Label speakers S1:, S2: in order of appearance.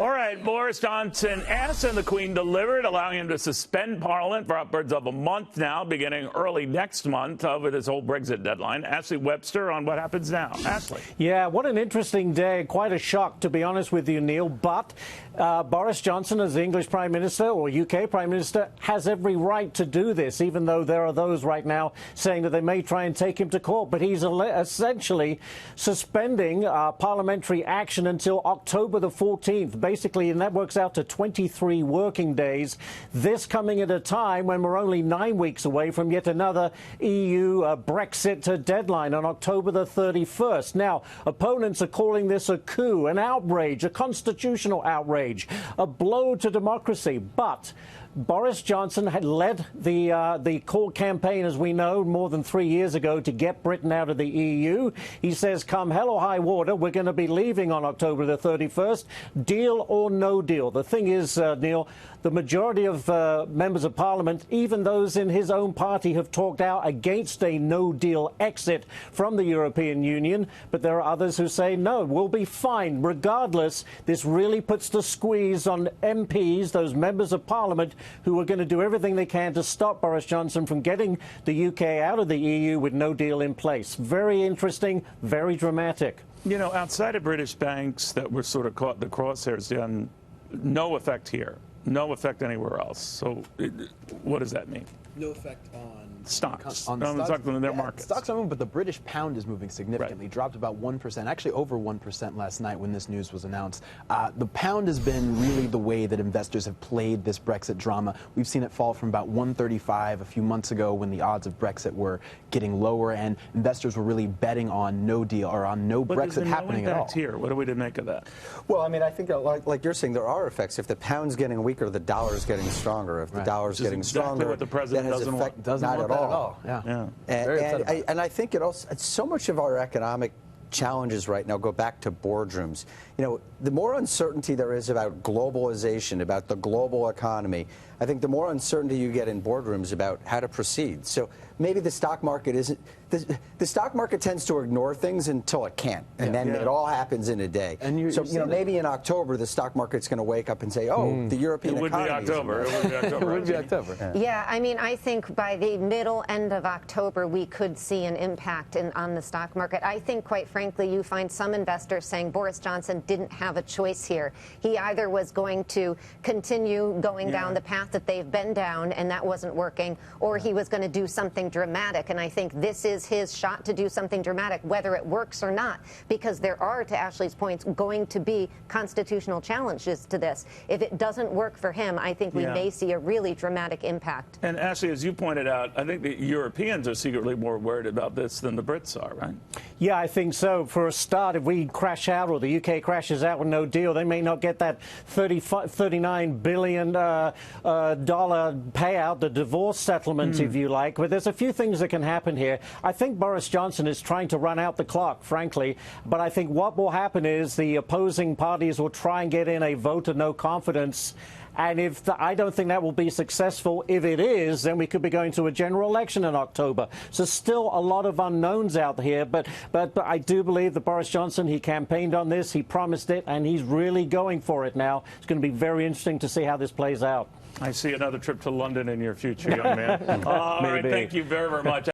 S1: All right, Boris Johnson asked and the Queen delivered, allowing him to suspend Parliament for upwards of a month now, beginning early next month with his whole Brexit deadline. Ashley Webster on what happens now. Ashley.
S2: Yeah, what an interesting day. Quite a shock, to be honest with you, Neil. But Boris Johnson, as the English Prime Minister or UK Prime Minister, has every right to do this, even though there are those right now saying that they may try and take him to court. But he's essentially suspending parliamentary action until October the 14th. Basically, and that works out to 23 working days. This coming at a time when we're only 9 weeks away from yet another EU Brexit deadline on October the 31st. Now, opponents are calling this a coup, an outrage, a constitutional outrage, a blow to democracy. But Boris Johnson had led the court campaign, as we know, more than 3 years ago to get Britain out of the EU. He says, come hell or high water, we're going to be leaving on October the 31st, deal or no deal. The thing is, Neil, the majority of members of Parliament, even those in his own party, have talked out against a no-deal exit from the European Union. But there are others who say, no, we'll be fine. Regardless, this really puts the squeeze on MPs, those members of Parliament, who are going to do everything they can to stop Boris Johnson from getting the UK out of the EU with no deal in place. Very interesting, very dramatic.
S1: You know, outside of British banks that were sort of caught the crosshairs, no effect here, no effect anywhere else. So what does that mean?
S3: No effect on
S1: stocks.
S3: On
S1: stocks in their markets.
S3: Stocks are moving, but the British pound is moving significantly.
S1: Right.
S3: Dropped about 1%, actually over 1% last night when this news was announced. The pound has been really the way that investors have played this Brexit drama. We've seen it fall from about 135 a few months ago when the odds of Brexit were getting lower, and investors were really betting on no deal or on no Brexit happening at all.
S1: Here, what are we to make of that?
S4: Well, I mean, I think like you're saying, there are effects. If the pound's getting weaker, the dollar's getting stronger. If the dollar's getting stronger,
S1: what the president
S4: that has
S1: doesn't
S4: effect,
S1: want.
S3: Doesn't
S4: not
S3: want
S4: at
S3: that
S4: all.
S3: Yeah.
S4: And I think it also, so much of our economic challenges right now go back to boardrooms. You know, the more uncertainty there is about globalization, about the global economy, I think the more uncertainty you get in boardrooms about how to proceed. So maybe the stock market isn't, the stock market tends to ignore things until it can't, and then it all happens in a day.
S3: And you
S4: know, maybe in October the stock market's going to wake up and say, oh, the European economy.
S1: It would be October.
S3: It would be October.
S5: Yeah, I mean, I think by the end of October, we could see an impact on the stock market. I think, quite frankly, you find some investors saying Boris Johnson didn't have a choice here. He either was going to continue going down the path that they've been down, and that wasn't working, or he was going to do something dramatic. And I think this is his shot to do something dramatic, whether it works or not, because there are, to Ashley's points, going to be constitutional challenges to this. If it doesn't work for him, I think we may see a really dramatic impact.
S1: And Ashley, as you pointed out, I think the Europeans are secretly more worried about this than the Brits are, right?
S2: Yeah, I think so. For a start, if we crash out or the UK crashes out with no deal, they may not get that $39 billion payout, the divorce settlement, if you like. But there's a few things that can happen here. I think Boris Johnson is trying to run out the clock, frankly. But I think what will happen is the opposing parties will try and get in a vote of no confidence. And I don't think that will be successful. If it is, then we could be going to a general election in October. So still a lot of unknowns out here. But I do believe that Boris Johnson, he campaigned on this, he promised it, and he's really going for it now. It's going to be very interesting to see how this plays out.
S1: I see another trip to London in your future, young man. All right, thank you very, very much.